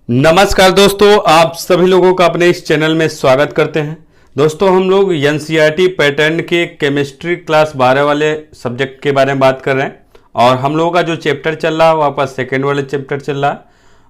नमस्कार दोस्तों, आप सभी लोगों का अपने इस चैनल में स्वागत करते हैं। दोस्तों, हम लोग एनसीईआरटी पैटर्न के केमिस्ट्री क्लास 12 वाले सब्जेक्ट के बारे में बात कर रहे हैं और हम लोगों का जो चैप्टर चल रहा है वो आपका सेकेंड वाले चैप्टर चल रहा है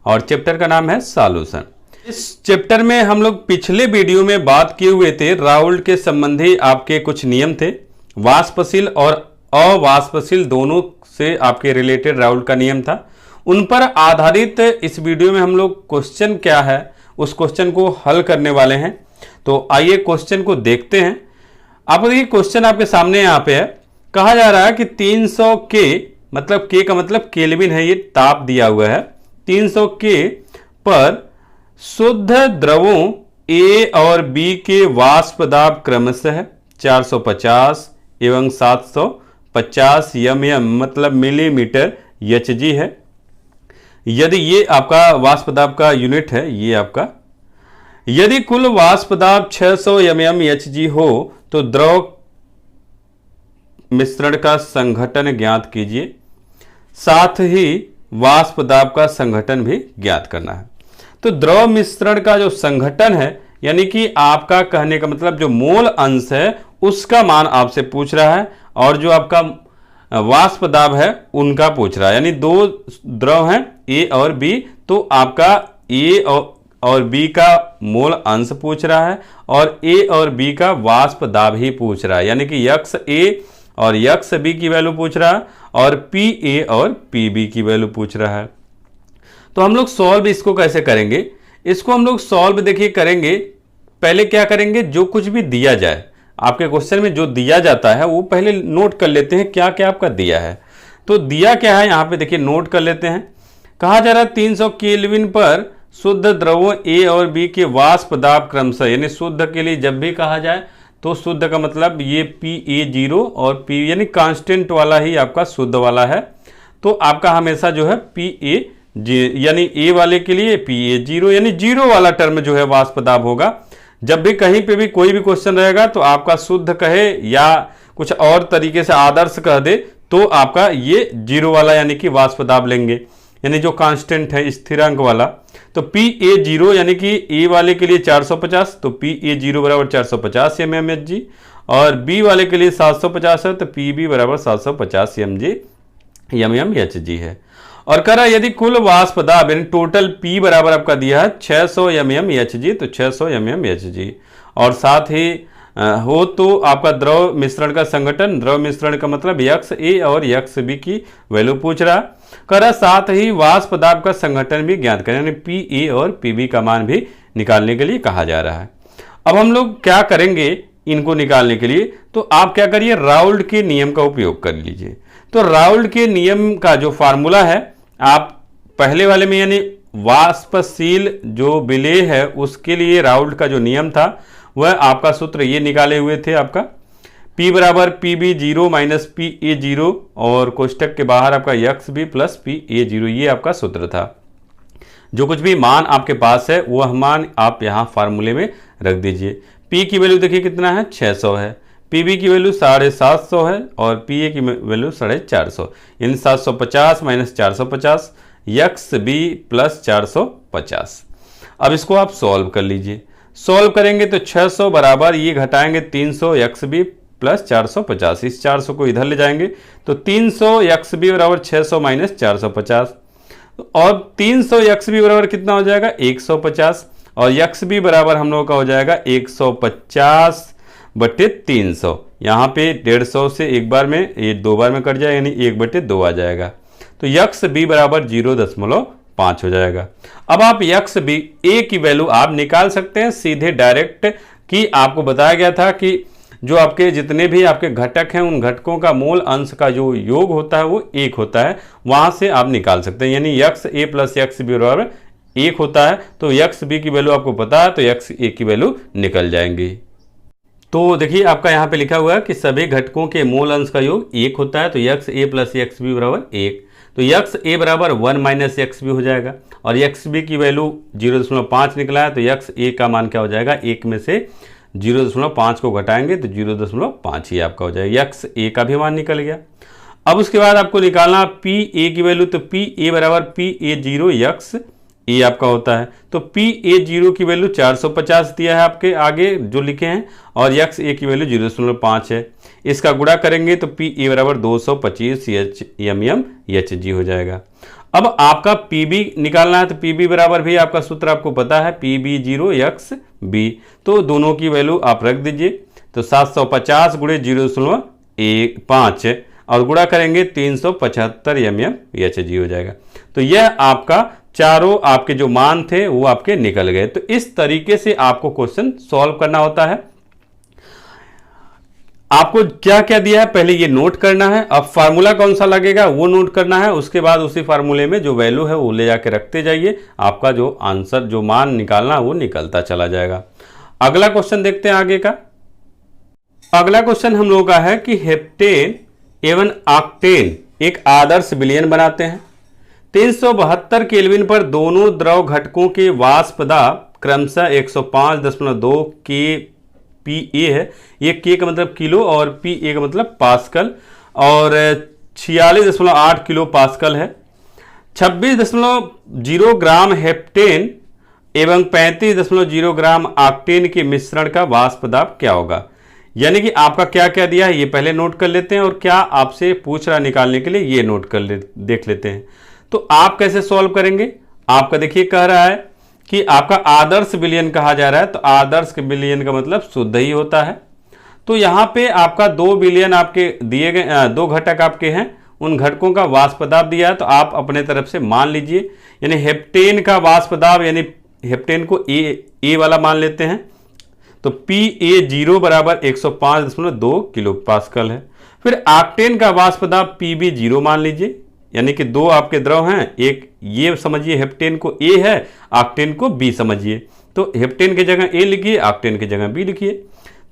और चैप्टर का नाम है सॉल्यूशन। इस चैप्टर में हम लोग पिछले वीडियो में बात किए हुए थे राउल्ट के संबंधी आपके कुछ नियम थे, वाष्पशील और अवाष्पशील दोनों से आपके रिलेटेड राउल्ट का नियम था। उन पर आधारित इस वीडियो में हम लोग क्वेश्चन क्या है उस क्वेश्चन को हल करने वाले हैं। तो आइए क्वेश्चन को देखते हैं। आप देखिए क्वेश्चन आपके सामने यहाँ पे है। कहा जा रहा है कि 300 के मतलब के का मतलब केल्विन है, ये ताप दिया हुआ है। 300 के पर शुद्ध द्रवों ए और बी के वाष्प दाब क्रमशः 450 एवं 750 एम मतलब मिलीमीटर एचजी है। यदि ये आपका वाष्प दाब का यूनिट है, ये आपका यदि कुल वाष्प दाब 600 mmHg हो तो द्रव मिश्रण का संघटन ज्ञात कीजिए, साथ ही वाष्प दाब का संघटन भी ज्ञात करना है। तो द्रव मिश्रण का जो संघटन है यानी कि आपका कहने का मतलब जो मोल अंश है उसका मान आपसे पूछ रहा है और जो आपका वाष्प दाब है उनका पूछ रहा है। यानी दो द्रव हैं ए और बी, तो आपका ए और बी का मोल अंश पूछ रहा है और ए और बी का वाष्प दाब ही पूछ रहा है। यानी कि यक्स ए और यक्स बी की वैल्यू पूछ रहा है और पी ए और पी बी की वैल्यू पूछ रहा है। तो हम लोग सॉल्व इसको कैसे करेंगे? इसको हम लोग सॉल्व देखिए करेंगे। पहले क्या करेंगे, जो कुछ भी दिया जाए आपके क्वेश्चन में जो दिया जाता है वो पहले नोट कर लेते हैं क्या क्या आपका दिया है। तो दिया क्या है यहाँ पे देखिए नोट कर लेते हैं। कहा जा रहा है 300 केल्विन पर शुद्ध द्रवों ए और बी के वाष्प दाब क्रमशः, यानी शुद्ध के लिए जब भी कहा जाए तो शुद्ध का मतलब ये PA0 और P यानी कांस्टेंट वाला ही आपका शुद्ध वाला है। तो आपका हमेशा जो है PA यानी ए वाले के लिए PA0 यानी जीरो वाला टर्म जो है वाष्प दाब होगा। जब भी कहीं पे भी कोई भी क्वेश्चन रहेगा तो आपका शुद्ध कहे या कुछ और तरीके से आदर्श कह दे तो आपका ये जीरो वाला यानी कि वाष्प दाब लेंगे, यानी जो कांस्टेंट है स्थिरांक वाला। तो PA0 यानी कि ए वाले के लिए 450, तो PA0 बराबर 450 mmHg और बी वाले के लिए 750 है तो PB बराबर 750 mmHg है। और कह रहा है यदि कुल वाष्प दाब यानी टोटल P बराबर आपका दिया है 600 mmHg, तो 600 mmHg और साथ ही हो तो आपका द्रव मिश्रण का संगठन, द्रव मिश्रण का मतलब यक्स ए और यक्स बी की वैल्यू पूछ रहा। कह रहा साथ ही वाष्प दाब का संगठन भी ज्ञात करें, यानी पी ए और पी बी का मान भी निकालने के लिए कहा जा रहा है। अब हम लोग क्या करेंगे इनको निकालने के लिए, तो आप क्या करिए राउल्ट के नियम का उपयोग कर लीजिए। तो राउल्ट के नियम का जो फार्मूला है आप पहले वाले में यानी वाष्पशील जो विलेय है उसके लिए राउल्ट का जो नियम था वह आपका सूत्र ये निकाले हुए थे आपका P बराबर PB0 माइनस PA0 और कोष्टक के बाहर आपका यक्स बी प्लस PA0, ये आपका सूत्र था। जो कुछ भी मान आपके पास है वह मान आप यहाँ फार्मूले में रख दीजिए। P की वैल्यू देखिए कितना है 600 है, PB की वैल्यू 750 है और PA की वैल्यू 450, यानी 750 माइनस 450 यक्स बी प्लस 450। अब इसको आप सॉल्व कर लीजिए। सॉल्व करेंगे तो 600 बराबर ये घटाएंगे 300 यक्स बी प्लस 450, इस 400 को इधर ले जाएंगे तो 300 यक्स बी बराबर 600 माइनस 450 और 300 यक्स बी बराबर कितना हो जाएगा 150 और यक्स बी बराबर हम लोगों का हो जाएगा 150 बटे 300। यहाँ पे 150 से एक बार में ये दो बार में कट जाएगा यानी 1/2 आ जाएगा। तो यक्स बी बराबर 0.5 हो जाएगा। अब आप यक्स बी ए की वैल्यू आप निकाल सकते हैं सीधे डायरेक्ट, कि आपको बताया गया था कि जो आपके जितने भी आपके घटक हैं उन घटकों का मोल अंश का जो योग होता है वो 1 होता है, वहां से आप निकाल सकते हैं। यानी यक्स ए प्लस यक्स बी बराबर 1 होता है। तो यक्स बी की वैल्यू आपको पता है तो यक्स ए की वैल्यू निकल जाएंगी। तो देखिए आपका यहाँ पे लिखा हुआ है कि सभी घटकों के मोल अंश का योग 1 होता है, तो यक्स ए प्लस यक्स बी बराबर 1, तो यक्स ए बराबर 1 माइनस यक्स बी हो जाएगा और यक्स बी की वैल्यू 0.5 निकला है, तो यक्स ए का मान क्या हो जाएगा 1 में से 0.5 को घटाएंगे तो 0.5 ही आपका हो जाएगा। यक्स ए का भी मान निकल गया। अब उसके बाद आपको निकालना पी ए की वैल्यू, तो पी ए बराबर पी ए 0 यक्स ए आपका होता है। तो PA0 की वैल्यू 450 दिया है आपके आगे जो लिखे हैं, और XA की वैल्यू 0.5 है। इसका गुणा करेंगे तो PA बराबर 225 HG हो जाएगा। अब आपका PB निकालना है, तो PB बराबर भी आपका सूत्र आपको पता है, PB0 XB। तो दोनों की वैल्यू आप रख दीजिए, तो 750 गुणे 0.5 और गुणा करेंगे 375 HG हो जाएगा। तो यह आपका चारों आपके जो मान थे वो आपके निकल गए। तो इस तरीके से आपको क्वेश्चन सॉल्व करना होता है। आपको क्या क्या दिया है पहले ये नोट करना है, अब फार्मूला कौन सा लगेगा वो नोट करना है, उसके बाद उसी फार्मूले में जो वैल्यू है वो ले जाके रखते जाइए, आपका जो आंसर जो मान निकालना वो निकलता चला जाएगा। अगला क्वेश्चन देखते हैं आगे का। अगला क्वेश्चन हम लोगों का है कि हेप्टेन एवं ऑक्टेन एक आदर्श विलयन बनाते हैं। 372 केल्विन पर दोनों द्रव घटकों के वाष्प दाब क्रमशः 105.2 kPa है, ये K का मतलब किलो और PA का मतलब पास्कल, और 46.8 किलो पास्कल है। 26.0 ग्राम हेप्टेन एवं 35.0 ग्राम ऑक्टेन के मिश्रण का वाष्प दाब क्या होगा। यानी कि आपका क्या क्या दिया है ये पहले नोट कर लेते हैं, और क्या आपसे पूछ रहा निकालने के लिए ये नोट कर देख लेते हैं। तो आप कैसे सॉल्व करेंगे, आपका देखिए कह रहा है कि आपका आदर्श विलयन कहा जा रहा है, तो आदर्श विलयन का मतलब शुद्ध ही होता है। तो यहाँ पे आपका 2 विलयन आपके दिए गए, 2 घटक आपके हैं, उन घटकों का वाष्प दाब दिया है, तो आप अपने तरफ से मान लीजिए। यानी हेप्टेन का वाष्प दाब, यानी हेप्टेन को ए वाला मान लेते हैं, तो PA0 बराबर 105.2 किलो पास्कल है। फिर ऑक्टेन का वाष्प दाब PB0 मान लीजिए, यानी कि 2 आपके द्रव हैं, एक ये समझिए हेप्टेन को A है, ऑक्टेन को B समझिए, तो हेप्टेन की जगह A लिखिए, ऑक्टेन की जगह B लिखिए।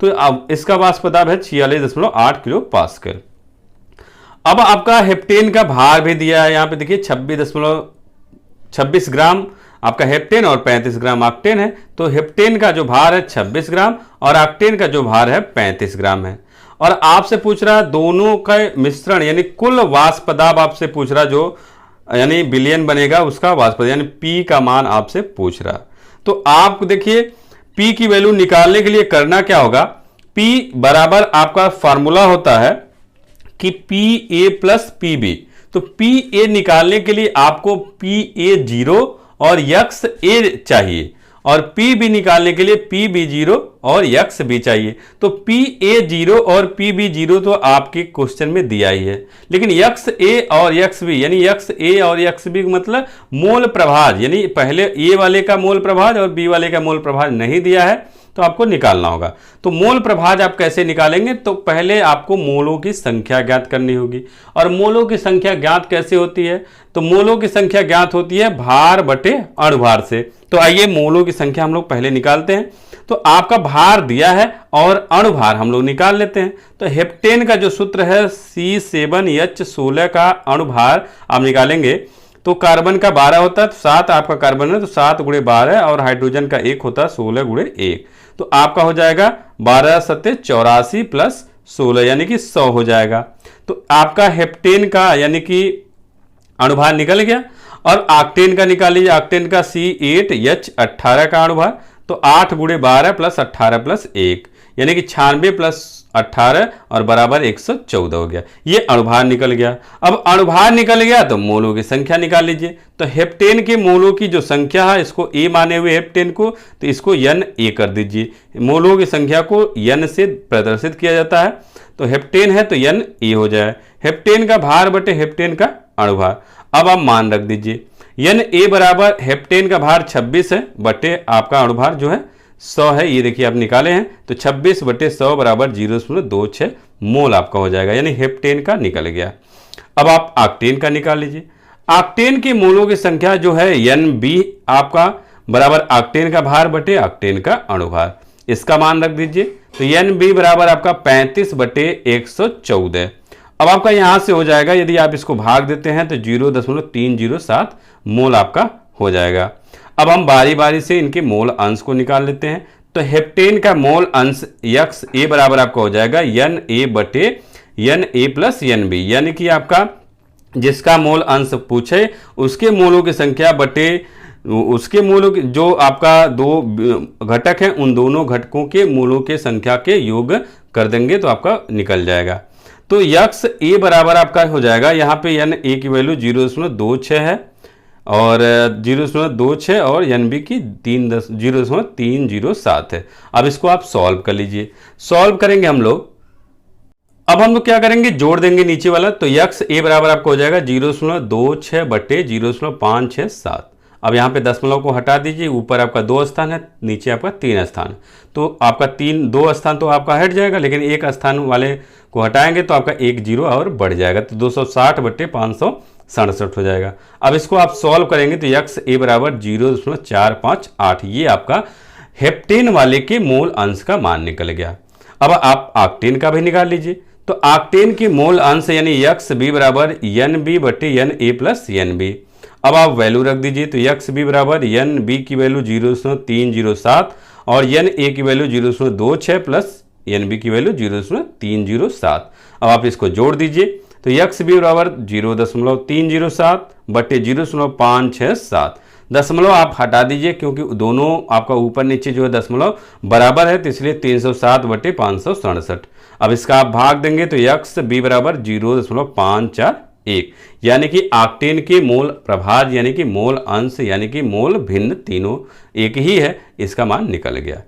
तो अब इसका वाष्प दाब है 46.8 किलो पास्कल। अब आपका हेप्टेन का भार भी दिया है, यहाँ पे देखिए 26 ग्राम आपका हेप्टेन और 35 ग्राम ऑक्टेन है। तो हेप्टेन का जो भार है 26 ग्राम और ऑक्टेन का जो भार है 35 ग्राम है। और आपसे पूछ रहा है दोनों का मिश्रण, यानी कुल वाष्प दाब आपसे पूछ रहा, जो यानी विलयन बनेगा उसका वाष्प, यानी P का मान आपसे पूछ रहा। तो आप देखिए P की वैल्यू निकालने के लिए करना क्या होगा, P बराबर आपका फार्मूला होता है कि PA प्लस PB। तो PA निकालने के लिए आपको PA0 और XA चाहिए, और PB निकालने के लिए PB0 और XB चाहिए। तो PA0 और PB0 तो आपके क्वेश्चन में दिया ही है, लेकिन XA और XB, यानी XA और XB मतलब मोल प्रभाज, यानी पहले A वाले का मोल प्रभाज और B वाले का मोल प्रभाज नहीं दिया है, तो आपको निकालना होगा। तो मोल प्रभाज आप कैसे निकालेंगे, तो पहले आपको मोलों की संख्या ज्ञात करनी होगी। और मोलों की संख्या ज्ञात कैसे होती है, तो मोलों की संख्या ज्ञात होती है भार बटे अणुभार से। तो आइए मोलों की संख्या हम लोग पहले निकालते हैं। तो आपका भार दिया है और अणुभार हम लोग निकाल लेते हैं। तो हेप्टेन का जो सूत्र है C7H16 का अणुभार आप निकालेंगे, तो कार्बन का 12 होता है, तो 7 आपका कार्बन है, तो 7 गुणे 12, और हाइड्रोजन का 1 होता है, 16 गुणे 1। तो आपका हो जाएगा 12 सत्ते 84 प्लस 16, यानी कि 100 हो जाएगा। तो आपका हेप्टेन का यानी कि अणुभार निकल गया। और ऑक्टेन का निकाल लीजिए, ऑक्टेन का C8H18 का अणुभार, तो 8 गुणे 12 प्लस 18 प्लस 1, यानी कि 96 प्लस 18 और बराबर 114 हो गया। ये अणुभार निकल गया। अब अणुभार निकल गया तो मोलों की संख्या निकाल लीजिए। तो हेप्टेन के मोलों की जो संख्या है, इसको A माने हुए हेप्टेन को, तो इसको NA कर दीजिए। मोलों की संख्या को N से प्रदर्शित किया जाता है, तो हेप्टेन है तो NA हो जाए। हेप्टेन का भार बटे हेप्टेन का अणुभार। अब आप मान रख दीजिए, NA बराबर हेप्टेन का भार 26 है बटे आपका अणुभार जो है 100 है, ये देखिए आप निकाले हैं, तो 26 बटे 100 बराबर 0.26 मोल आपका हो जाएगा, यानी हेप्टेन का निकल गया। अब आप ऑक्टेन का निकाल लीजिए। ऑक्टेन के मोलों की संख्या जो है NB आपका बराबर ऑक्टेन का भार बटे ऑक्टेन का अणुभार, इसका मान रख दीजिए। तो NB बराबर आपका 35 बटे 114। अब आपका यहां से हो जाएगा, यदि आप इसको भाग देते हैं तो 0.307 मोल आपका हो जाएगा। अब हम बारी बारी से इनके मोल अंश को निकाल लेते हैं। तो हेप्टेन का मोल अंश XA बराबर आपका हो जाएगा NA बटे NA प्लस NB, यानी कि आपका जिसका मोल अंश पूछे उसके मोलों की संख्या बटे उसके मूलों के जो आपका दो घटक हैं उन दोनों घटकों के मूलों के संख्या के योग कर देंगे तो आपका निकल जाएगा। तो यक्स ए बराबर आपका हो जाएगा, यहाँ पे एन ए की वैल्यू 0.26 है और 0.26 और एन बी की 0.307 है। अब इसको आप सॉल्व कर लीजिए। सॉल्व करेंगे हम लोग, अब हम लोग क्या करेंगे, जोड़ देंगे नीचे वाला। तो यक्स ए बराबर आपको हो जाएगा 0.26 बटे 0.567। अब यहाँ पे दशमलव को हटा दीजिए, ऊपर आपका 2 स्थान है, नीचे आपका 3 स्थान। तो आपका 2 स्थान तो आपका हट जाएगा, लेकिन एक स्थान वाले को हटाएंगे तो आपका 1 जीरो और बढ़ जाएगा, तो 260 बटे 567 हो जाएगा। अब इसको आप सॉल्व करेंगे तो यक्स ए बराबर 0.458, ये आपका हेप्टेन वाले के मोल अंश का मान निकल गया। अब आप ऑक्टेन का भी निकाल लीजिए। तो ऑक्टेन के मोल अंश यानी यक्स बी बराबर एन बी बटे n a plus n b. अब आप वैल्यू रख दीजिए। तो यक्स बी बराबर एन बी की वैल्यू 0.307 और एन ए की वैल्यू 0.26 प्लस एन बी की वैल्यू 0.307। अब आप इसको जोड़ दीजिए। तो यक्स बी बराबर 0.307 बटे 0.567। दशमलव आप हटा दीजिए क्योंकि दोनों आपका ऊपर नीचे जो है दशमलव बराबर है, तो इसलिए 307 बटे 567। अब इसका आप भाग देंगे तो यक्स बी बराबर 0.541, यानी कि ऑक्टेन के मोल प्रभाज यानी कि मोल अंश यानी कि मोल भिन्न तीनों एक ही है, इसका मान निकल गया।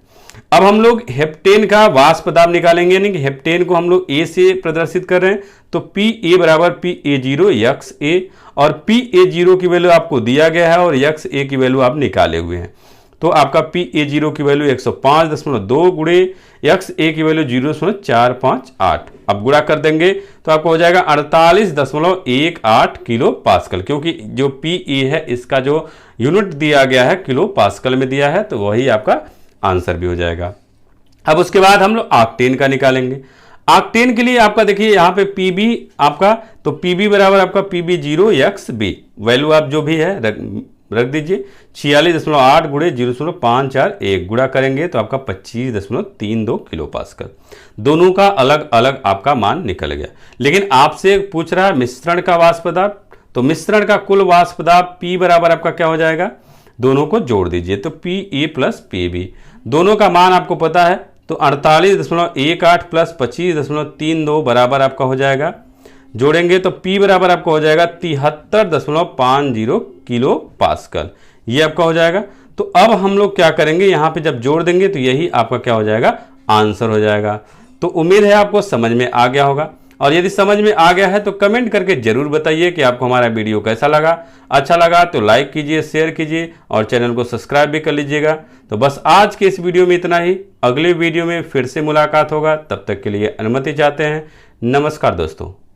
अब हम लोग हेप्टेन का वाष्प दाब निकालेंगे, यानी कि हेप्टेन को हम लोग ए से प्रदर्शित कर रहे हैं। तो पी ए बराबर पी ए जीरो यक्स ए, और पी ए जीरो की वैल्यू आपको दिया गया है और यक्स ए की वैल्यू आप निकाले हुए हैं। तो आपका पी ए जीरो की वैल्यू 105.2 गुणे यक्स ए की वैल्यू 0.458। अब गुणा कर देंगे तो आपको हो जाएगा 48.18 किलो पास्कल, क्योंकि जो पी ए है इसका जो यूनिट दिया गया है किलो पास्कल में दिया है, तो वही आपका आंसर भी हो जाएगा। अब उसके बाद हम लोग ऑक्टेन का निकालेंगे। ऑक्टेन के लिए आपका देखिए यहाँ पे पीबी आपका, तो पीबी बराबर आपका p b zero x b, value आप जो भी है रख दीजिए। 46.8 गुणे 0.541 गुणा करेंगे तो आपका 25.32 किलो पास्कल। दोनों का अलग अलग आपका मान निकल गया। लेकिन आपसे पूछ रहा है मिश्रण का वाष्प दाब, तो मिश्रण का कुल वाष्प दाब पी बराबर आपका क्या हो जाएगा, दोनों को जोड़ दीजिए। तो p a plus p b, दोनों का मान आपको पता है, तो 48.18 प्लस 25.32 बराबर आपका हो जाएगा। जोड़ेंगे तो P बराबर आपका हो जाएगा 73.50 किलो पास्कल, ये आपका हो जाएगा। तो अब हम लोग क्या करेंगे, यहाँ पे जब जोड़ देंगे तो यही आपका क्या हो जाएगा, आंसर हो जाएगा। तो उम्मीद है आपको समझ में आ गया होगा, और यदि समझ में आ गया है तो कमेंट करके जरूर बताइए कि आपको हमारा वीडियो कैसा लगा। अच्छा लगा तो लाइक कीजिए, शेयर कीजिए और चैनल को सब्सक्राइब भी कर लीजिएगा। तो बस आज के इस वीडियो में इतना ही, अगले वीडियो में फिर से मुलाकात होगा, तब तक के लिए अनुमति चाहते हैं। नमस्कार दोस्तों।